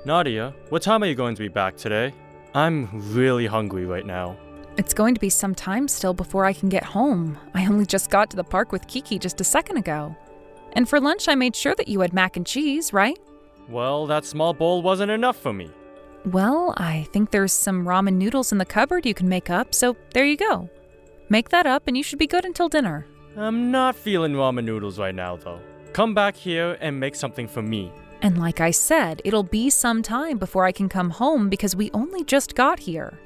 Nadia, what time are you going to be back today? I'm really hungry right now. It's going to be some time still before I can get home. I only just got to the park with Kiki just a second ago. And for lunch, I made sure that you had mac and cheese, right? Well, that small bowl wasn't enough for me. Well, I think there's some ramen noodles in the cupboard you can make up, so there you go. Make that up and you should be good until dinner. I'm not feeling ramen noodles right now, though. Come back here and make something for me. And like I said, it'll be some time before I can come home because we only just got here.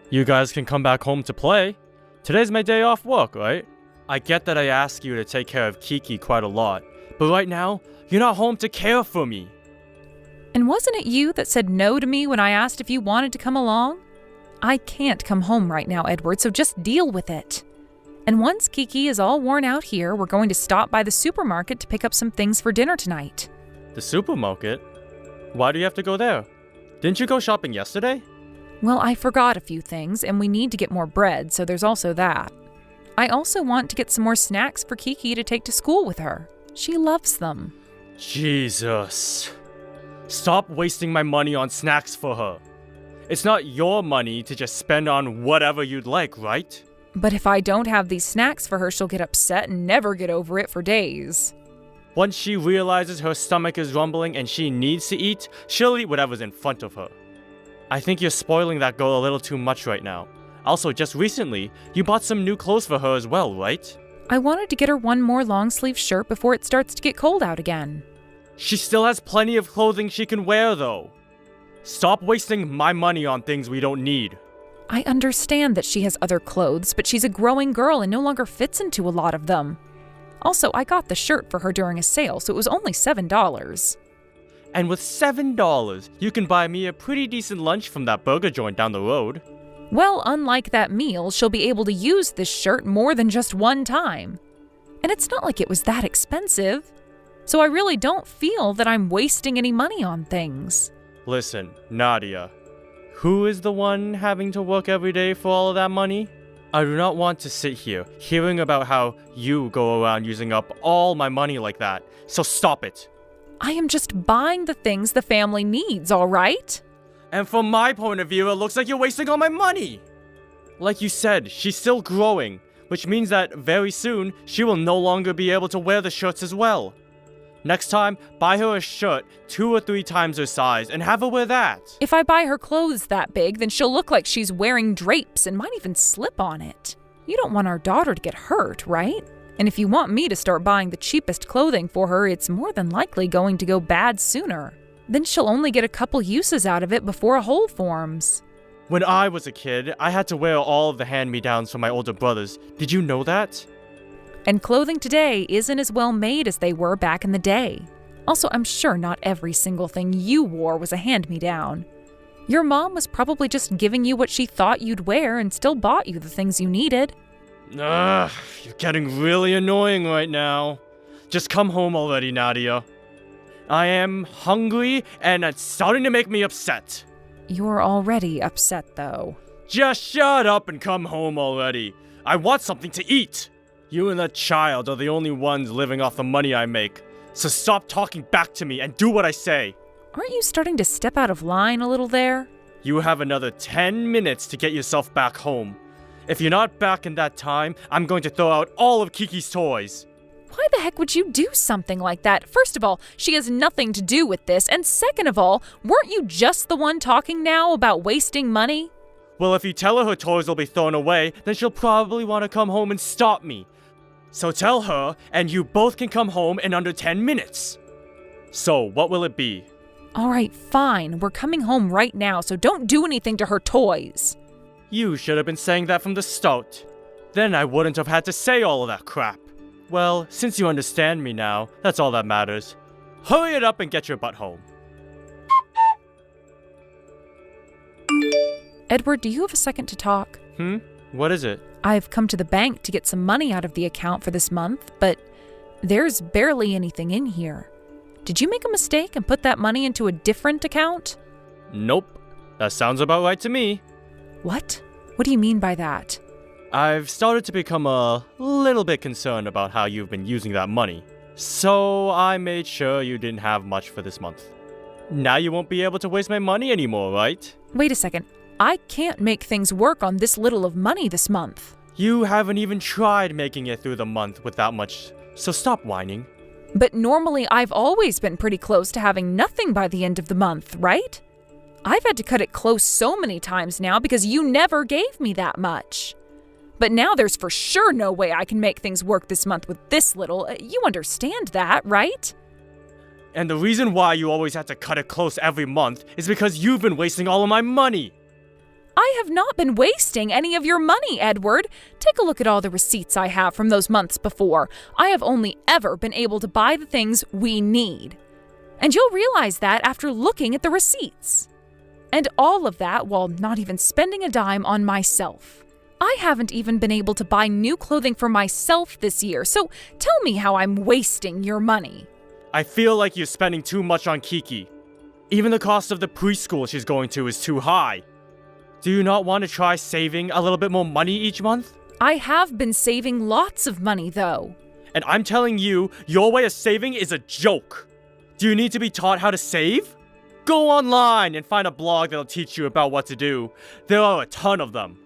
You guys can come back home to play. Today's my day off work, right? I get that I ask you to take care of Kiki quite a lot, but right now, you're not home to care for me. And wasn't it you that said no to me when I asked if you wanted to come along? I can't come home right now, Edward, so just deal with it. And once Kiki is all worn out here, we're going to stop by the supermarket to pick up some things for dinner tonight. The supermarket? Why do you have to go there? Didn't you go shopping yesterday? Well, I forgot a few things, and we need to get more bread, so there's also that. I also want to get some more snacks for Kiki to take to school with her. She loves them. Jesus. Stop wasting my money on snacks for her. It's not your money to just spend on whatever you'd like, right? But if I don't have these snacks for her, she'll get upset and never get over it for days. Once she realizes her stomach is rumbling and she needs to eat, she'll eat whatever's in front of her. I think you're spoiling that girl a little too much right now. Also, just recently, you bought some new clothes for her as well, right? I wanted to get her one more long-sleeve shirt before it starts to get cold out again. She still has plenty of clothing she can wear, though. Stop wasting my money on things we don't need. I understand that she has other clothes, but she's a growing girl and no longer fits into a lot of them. Also, I got the shirt for her during a sale, so it was only $7. And with $7, you can buy me a pretty decent lunch from that burger joint down the road. Well, unlike that meal, she'll be able to use this shirt more than just one time. And it's not like it was that expensive. So I really don't feel that I'm wasting any money on things. Listen, Nadia, who is the one having to work every day for all of that money? I do not want to sit here hearing about how you go around using up all my money like that, so stop it. I am just buying the things the family needs, all right? And from my point of view, it looks like you're wasting all my money. Like you said, she's still growing, which means that very soon, she will no longer be able to wear the shirts as well. Next time, buy her a shirt 2 or 3 times her size and have her wear that. If I buy her clothes that big, then she'll look like she's wearing drapes and might even slip on it. You don't want our daughter to get hurt, right? And if you want me to start buying the cheapest clothing for her, it's more than likely going to go bad sooner. Then she'll only get a couple uses out of it before a hole forms. When I was a kid, I had to wear all of the hand-me-downs from my older brothers. Did you know that? And clothing today isn't as well made as they were back in the day. Also, I'm sure not every single thing you wore was a hand-me-down. Your mom was probably just giving you what she thought you'd wear and still bought you the things you needed. Ugh, you're getting really annoying right now. Just come home already, Nadia. I am hungry and it's starting to make me upset. You're already upset, though. Just shut up and come home already. I want something to eat. You and that child are the only ones living off the money I make. So stop talking back to me and do what I say. Aren't you starting to step out of line a little there? You have another 10 minutes to get yourself back home. If you're not back in that time, I'm going to throw out all of Kiki's toys. Why the heck would you do something like that? First of all, she has nothing to do with this. And second of all, weren't you just the one talking now about wasting money? Well, if you tell her toys will be thrown away, then she'll probably want to come home and stop me. So tell her, and you both can come home in under 10 minutes. So, what will it be? All right, fine. We're coming home right now, so don't do anything to her toys. You should have been saying that from the start. Then I wouldn't have had to say all of that crap. Well, since you understand me now, that's all that matters. Hurry it up and get your butt home. Edward, do you have a second to talk? What is it? I've come to the bank to get some money out of the account for this month, but there's barely anything in here. Did you make a mistake and put that money into a different account? Nope. That sounds about right to me. What? What do you mean by that? I've started to become a little bit concerned about how you've been using that money. So I made sure you didn't have much for this month. Now you won't be able to waste my money anymore, right? Wait a second. I can't make things work on this little of money this month. You haven't even tried making it through the month with that much, so stop whining. But normally I've always been pretty close to having nothing by the end of the month, right? I've had to cut it close so many times now because you never gave me that much. But now there's for sure no way I can make things work this month with this little. You understand that, right? And the reason why you always have to cut it close every month is because you've been wasting all of my money. I have not been wasting any of your money, Edward. Take a look at all the receipts I have from those months before. I have only ever been able to buy the things we need. And you'll realize that after looking at the receipts. And all of that while not even spending a dime on myself. I haven't even been able to buy new clothing for myself this year, so tell me how I'm wasting your money. I feel like you're spending too much on Kiki. Even the cost of the preschool she's going to is too high. Do you not want to try saving a little bit more money each month? I have been saving lots of money, though. And I'm telling you, your way of saving is a joke. Do you need to be taught how to save? Go online and find a blog that'll teach you about what to do. There are a ton of them.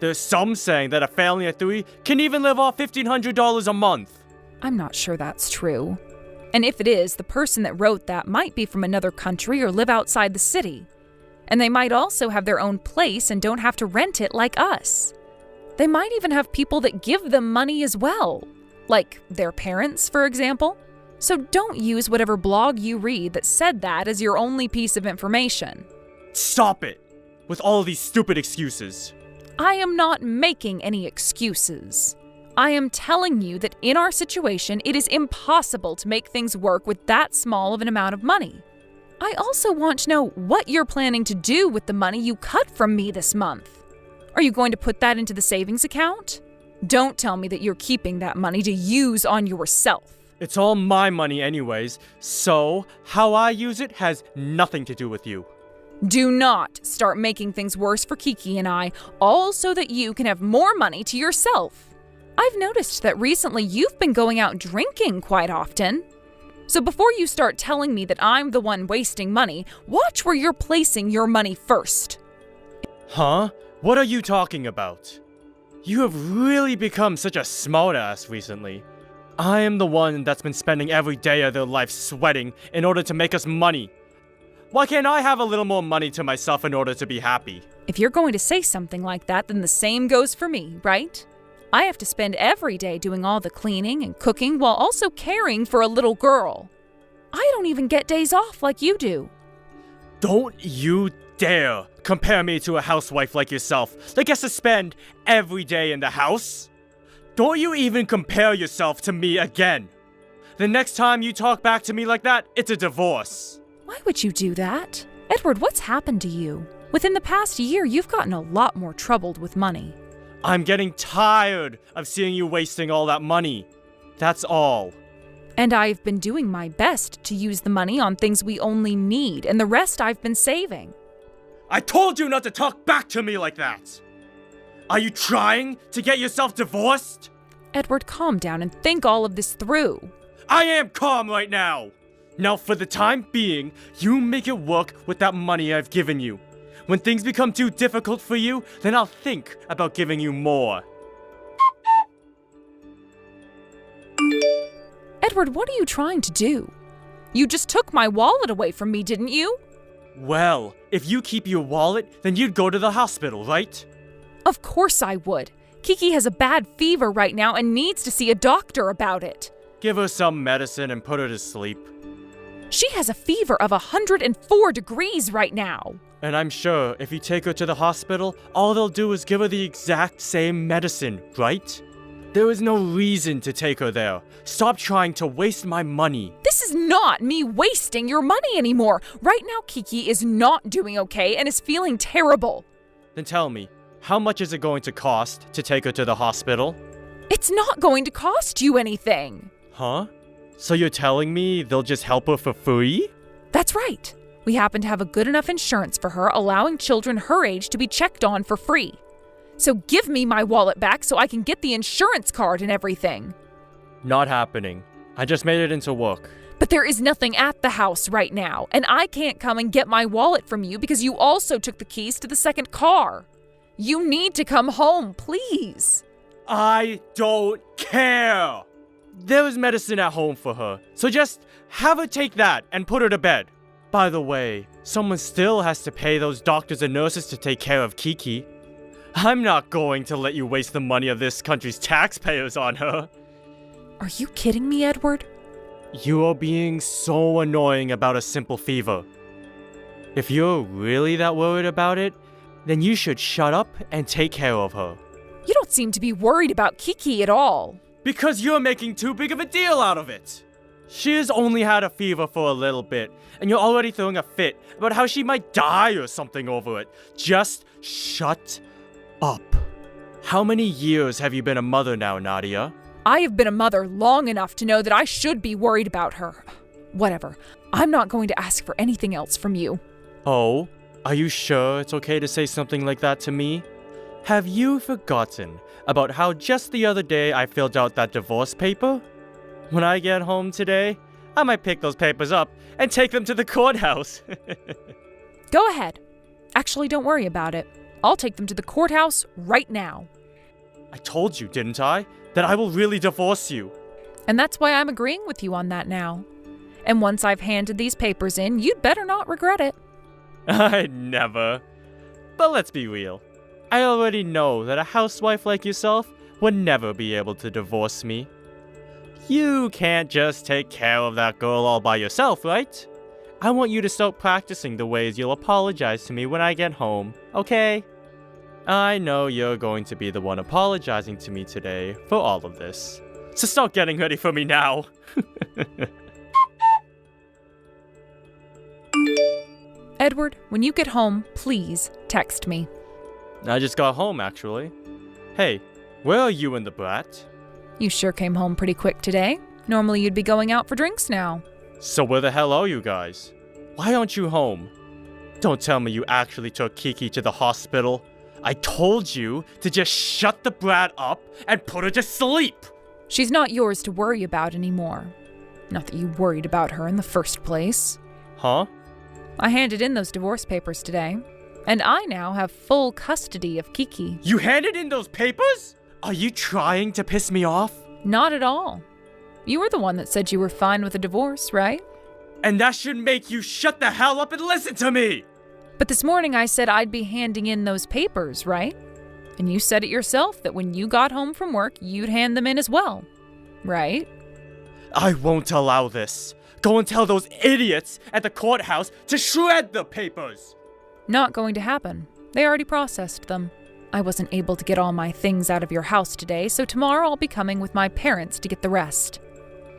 There's some saying that a family of 3 can even live off $1,500 a month. I'm not sure that's true. And if it is, the person that wrote that might be from another country or live outside the city. And they might also have their own place and don't have to rent it like us. They might even have people that give them money as well, like their parents, for example. So don't use whatever blog you read that said that as your only piece of information. Stop it! With all of these stupid excuses. I am not making any excuses. I am telling you that in our situation, it is impossible to make things work with that small of an amount of money. I also want to know what you're planning to do with the money you cut from me this month. Are you going to put that into the savings account? Don't tell me that you're keeping that money to use on yourself. It's all my money anyways, so how I use it has nothing to do with you. Do not start making things worse for Kiki and I, all so that you can have more money to yourself. I've noticed that recently you've been going out drinking quite often. So before you start telling me that I'm the one wasting money, watch where you're placing your money first. Huh? What are you talking about? You have really become such a smartass recently. I am the one that's been spending every day of their life sweating in order to make us money. Why can't I have a little more money to myself in order to be happy? If you're going to say something like that, then the same goes for me, right? I have to spend every day doing all the cleaning and cooking while also caring for a little girl. I don't even get days off like you do. Don't you dare compare me to a housewife like yourself that gets to spend every day in the house. Don't you even compare yourself to me again. The next time you talk back to me like that, it's a divorce. Why would you do that? Edward, what's happened to you? Within the past year, you've gotten a lot more troubled with money. I'm getting tired of seeing you wasting all that money. That's all. And I've been doing my best to use the money on things we only need, and the rest I've been saving. I told you not to talk back to me like that. Are you trying to get yourself divorced? Edward, calm down and think all of this through. I am calm right now. Now for the time being, you make it work with that money I've given you. When things become too difficult for you, then I'll think about giving you more. Edward, what are you trying to do? You just took my wallet away from me, didn't you? Well, if you keep your wallet, then you'd go to the hospital, right? Of course I would. Kiki has a bad fever right now and needs to see a doctor about it. Give her some medicine and put her to sleep. She has a fever of 104 degrees right now. And I'm sure if you take her to the hospital, all they'll do is give her the exact same medicine, right? There is no reason to take her there. Stop trying to waste my money. This is not me wasting your money anymore. Right now, Kiki is not doing okay and is feeling terrible. Then tell me, how much is it going to cost to take her to the hospital? It's not going to cost you anything. Huh? So you're telling me they'll just help her for free? That's right. We happen to have a good enough insurance for her, allowing children her age to be checked on for free. So give me my wallet back so I can get the insurance card and everything. Not happening. I just made it into work. But there is nothing at the house right now, and I can't come and get my wallet from you because you also took the keys to the second car. You need to come home, please. I don't care! There is medicine at home for her, so just have her take that and put her to bed. By the way, someone still has to pay those doctors and nurses to take care of Kiki. I'm not going to let you waste the money of this country's taxpayers on her. Are you kidding me, Edward? You are being so annoying about a simple fever. If you're really that worried about it, then you should shut up and take care of her. You don't seem to be worried about Kiki at all. Because you're making too big of a deal out of it. She has only had a fever for a little bit, and you're already throwing a fit about how she might die or something over it. Just shut up. How many years have you been a mother now, Nadia? I have been a mother long enough to know that I should be worried about her. Whatever. I'm not going to ask for anything else from you. Oh, are you sure it's okay to say something like that to me? Have you forgotten about how just the other day I filled out that divorce paper? When I get home today, I might pick those papers up and take them to the courthouse. Go ahead. Actually, don't worry about it. I'll take them to the courthouse right now. I told you, didn't I, that I will really divorce you. And that's why I'm agreeing with you on that now. And once I've handed these papers in, you'd better not regret it. I'd never. But let's be real. I already know that a housewife like yourself would never be able to divorce me. You can't just take care of that girl all by yourself, right? I want you to start practicing the ways you'll apologize to me when I get home, okay? I know you're going to be the one apologizing to me today for all of this. So start getting ready for me now. Edward, when you get home, please text me. I just got home, actually. Hey, where are you and the brat? You sure came home pretty quick today. Normally you'd be going out for drinks now. So where the hell are you guys? Why aren't you home? Don't tell me you actually took Kiki to the hospital. I told you to just shut the brat up and put her to sleep. She's not yours to worry about anymore. Not that you worried about her in the first place. Huh? I handed in those divorce papers today, and I now have full custody of Kiki. You handed in those papers? Are you trying to piss me off? Not at all. You were the one that said you were fine with a divorce, right? And that should make you shut the hell up and listen to me! But this morning I said I'd be handing in those papers, right? And you said it yourself that when you got home from work, you'd hand them in as well, right? I won't allow this. Go and tell those idiots at the courthouse to shred the papers! Not going to happen. They already processed them. I wasn't able to get all my things out of your house today, so tomorrow I'll be coming with my parents to get the rest.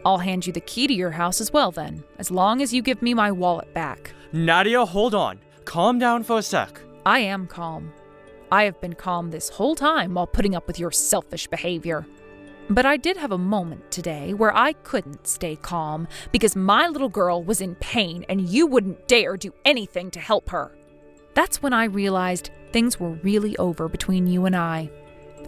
I'll hand you the key to your house as well then, as long as you give me my wallet back. Nadia, hold on. Calm down for a sec. I am calm. I have been calm this whole time while putting up with your selfish behavior. But I did have a moment today where I couldn't stay calm because my little girl was in pain and you wouldn't dare do anything to help her. That's when I realized things were really over between you and I.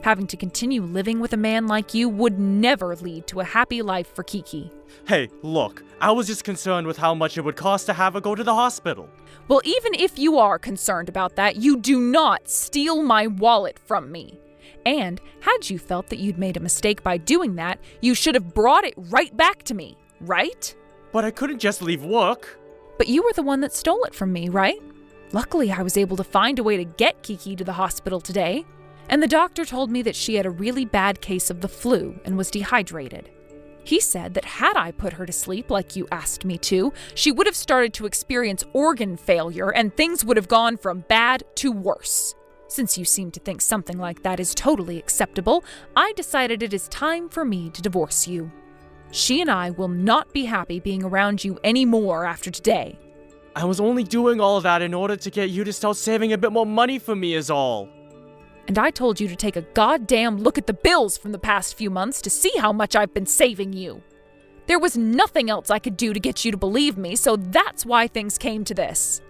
Having to continue living with a man like you would never lead to a happy life for Kiki. Hey, look, I was just concerned with how much it would cost to have her go to the hospital. Well, even if you are concerned about that, you do not steal my wallet from me. And had you felt that you'd made a mistake by doing that, you should have brought it right back to me, right? But I couldn't just leave work. But you were the one that stole it from me, right? Luckily, I was able to find a way to get Kiki to the hospital today. And the doctor told me that she had a really bad case of the flu and was dehydrated. He said that had I put her to sleep like you asked me to, she would have started to experience organ failure and things would have gone from bad to worse. Since you seem to think something like that is totally acceptable, I decided it is time for me to divorce you. She and I will not be happy being around you anymore after today. I was only doing all that in order to get you to start saving a bit more money for me is all. And I told you to take a goddamn look at the bills from the past few months to see how much I've been saving you. There was nothing else I could do to get you to believe me, so that's why things came to this.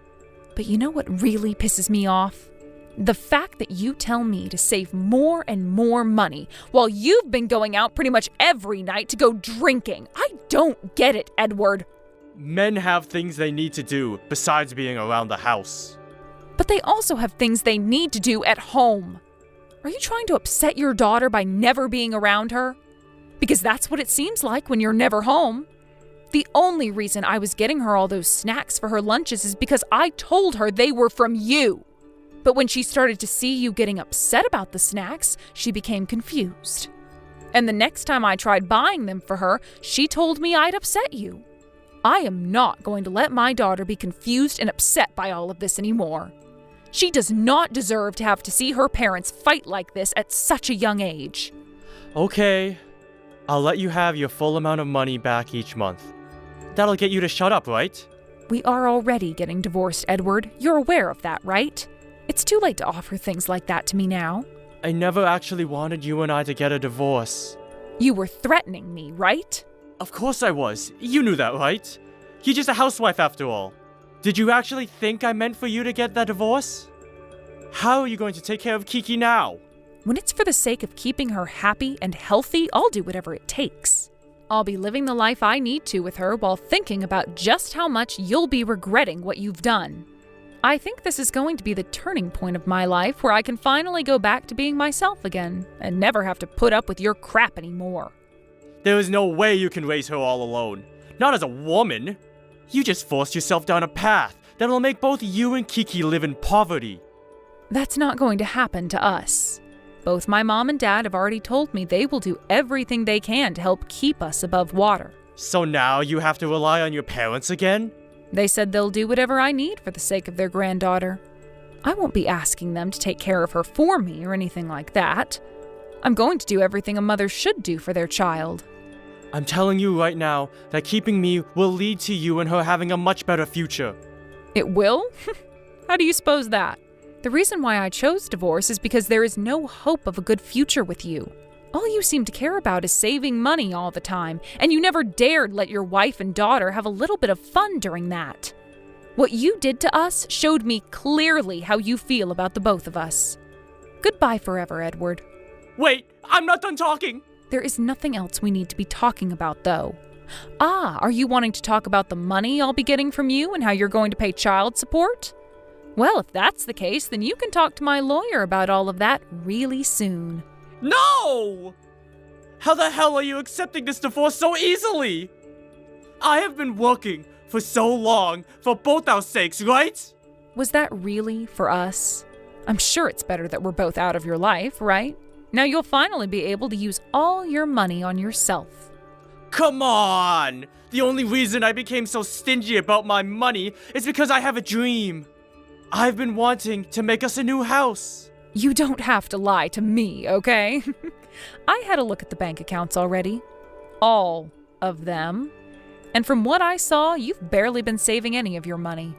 But you know what really pisses me off? The fact that you tell me to save more and more money while you've been going out pretty much every night to go drinking. I don't get it, Edward. Men have things they need to do besides being around the house. But they also have things they need to do at home. Are you trying to upset your daughter by never being around her? Because that's what it seems like when you're never home. The only reason I was getting her all those snacks for her lunches is because I told her they were from you. But when she started to see you getting upset about the snacks, she became confused. And the next time I tried buying them for her, she told me I'd upset you. I am not going to let my daughter be confused and upset by all of this anymore. She does not deserve to have to see her parents fight like this at such a young age. Okay, I'll let you have your full amount of money back each month. That'll get you to shut up, right? We are already getting divorced, Edward. You're aware of that, right? It's too late to offer things like that to me now. I never actually wanted you and I to get a divorce. You were threatening me, right? Of course I was. You knew that, right? You're just a housewife after all. Did you actually think I meant for you to get that divorce? How are you going to take care of Kiki now? When it's for the sake of keeping her happy and healthy, I'll do whatever it takes. I'll be living the life I need to with her while thinking about just how much you'll be regretting what you've done. I think this is going to be the turning point of my life where I can finally go back to being myself again and never have to put up with your crap anymore. There is no way you can raise her all alone. Not as a woman. You just forced yourself down a path that'll make both you and Kiki live in poverty. That's not going to happen to us. Both my mom and dad have already told me they will do everything they can to help keep us above water. So now you have to rely on your parents again? They said they'll do whatever I need for the sake of their granddaughter. I won't be asking them to take care of her for me or anything like that. I'm going to do everything a mother should do for their child. I'm telling you right now that keeping me will lead to you and her having a much better future. It will? How do you suppose that? The reason why I chose divorce is because there is no hope of a good future with you. All you seem to care about is saving money all the time, and you never dared let your wife and daughter have a little bit of fun during that. What you did to us showed me clearly how you feel about the both of us. Goodbye forever, Edward. Wait, I'm not done talking! There is nothing else we need to be talking about, though. Are you wanting to talk about the money I'll be getting from you and how you're going to pay child support? Well, if that's the case, then you can talk to my lawyer about all of that really soon. No! How the hell are you accepting this divorce so easily? I have been working for so long for both our sakes, right? Was that really for us? I'm sure it's better that we're both out of your life, right? Now you'll finally be able to use all your money on yourself. Come on! The only reason I became so stingy about my money is because I have a dream. I've been wanting to make us a new house. You don't have to lie to me, okay? I had a look at the bank accounts already. All of them. And from what I saw, you've barely been saving any of your money.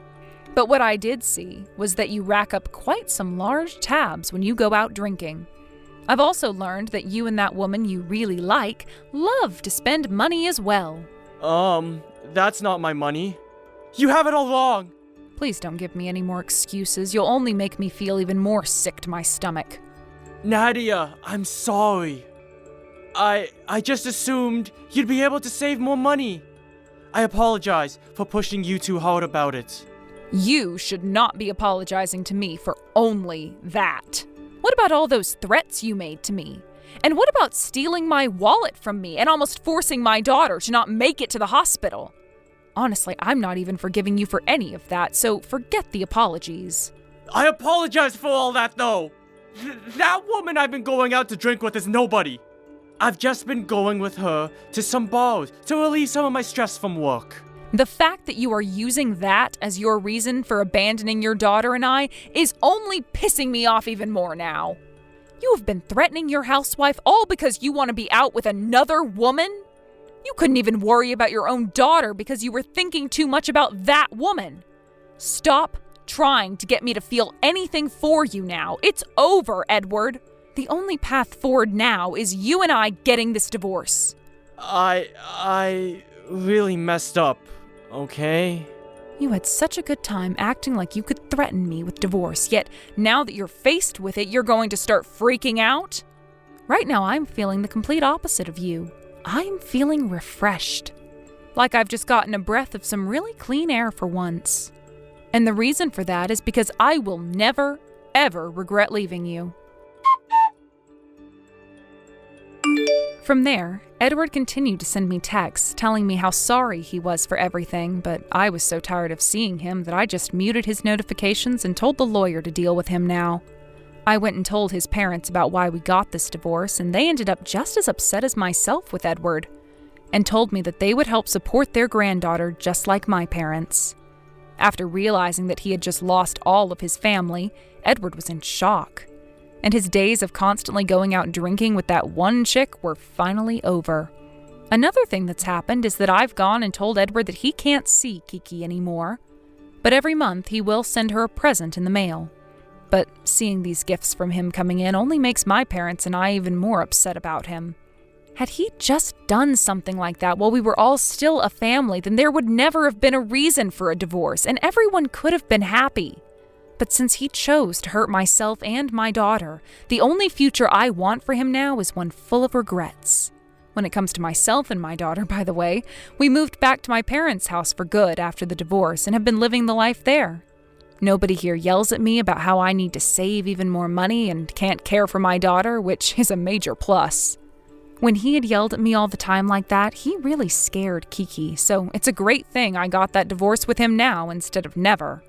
But what I did see was that you rack up quite some large tabs when you go out drinking. I've also learned that you and that woman you really like love to spend money as well. That's not my money. You have it all wrong. Please don't give me any more excuses. You'll only make me feel even more sick to my stomach. Nadia, I'm sorry. I just assumed you'd be able to save more money. I apologize for pushing you too hard about it. You should not be apologizing to me for only that. What about all those threats you made to me? And what about stealing my wallet from me and almost forcing my daughter to not make it to the hospital? Honestly, I'm not even forgiving you for any of that, so forget the apologies. I apologize for all that, though. That woman I've been going out to drink with is nobody. I've just been going with her to some bars to relieve some of my stress from work. The fact that you are using that as your reason for abandoning your daughter and I is only pissing me off even more now. You have been threatening your housewife all because you want to be out with another woman? You couldn't even worry about your own daughter because you were thinking too much about that woman. Stop trying to get me to feel anything for you now. It's over, Edward. The only path forward now is you and I getting this divorce. I really messed up, okay? You had such a good time acting like you could threaten me with divorce, yet now that you're faced with it, you're going to start freaking out? Right now, I'm feeling the complete opposite of you. I'm feeling refreshed. like I've just gotten a breath of some really clean air for once. And the reason for that is because I will never, ever regret leaving you. From there, Edward continued to send me texts telling me how sorry he was for everything, but I was so tired of seeing him that I just muted his notifications and told the lawyer to deal with him now. I went and told his parents about why we got this divorce, and they ended up just as upset as myself with Edward, and told me that they would help support their granddaughter just like my parents. After realizing that he had just lost all of his family, Edward was in shock. And his days of constantly going out drinking with that one chick were finally over. Another thing that's happened is that I've gone and told Edward that he can't see Kiki anymore. But every month he will send her a present in the mail. But seeing these gifts from him coming in only makes my parents and I even more upset about him. Had he just done something like that while we were all still a family, then there would never have been a reason for a divorce, and everyone could have been happy. But since he chose to hurt myself and my daughter, the only future I want for him now is one full of regrets. When it comes to myself and my daughter, by the way, we moved back to my parents' house for good after the divorce and have been living the life there. Nobody here yells at me about how I need to save even more money and can't care for my daughter, which is a major plus. When he had yelled at me all the time like that, he really scared Kiki, so it's a great thing I got that divorce with him now instead of never.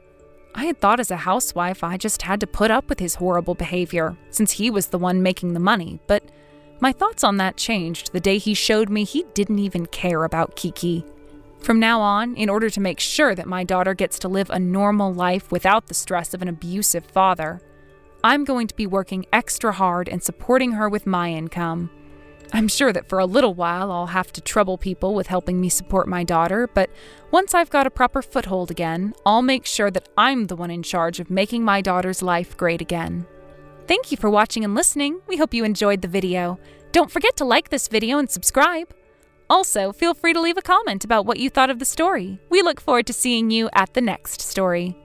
I had thought as a housewife I just had to put up with his horrible behavior, since he was the one making the money, but my thoughts on that changed the day he showed me he didn't even care about Kiki. From now on, in order to make sure that my daughter gets to live a normal life without the stress of an abusive father, I'm going to be working extra hard and supporting her with my income. I'm sure that for a little while I'll have to trouble people with helping me support my daughter, but once I've got a proper foothold again, I'll make sure that I'm the one in charge of making my daughter's life great again. Thank you for watching and listening. We hope you enjoyed the video. Don't forget to like this video and subscribe. Also, feel free to leave a comment about what you thought of the story. We look forward to seeing you at the next story.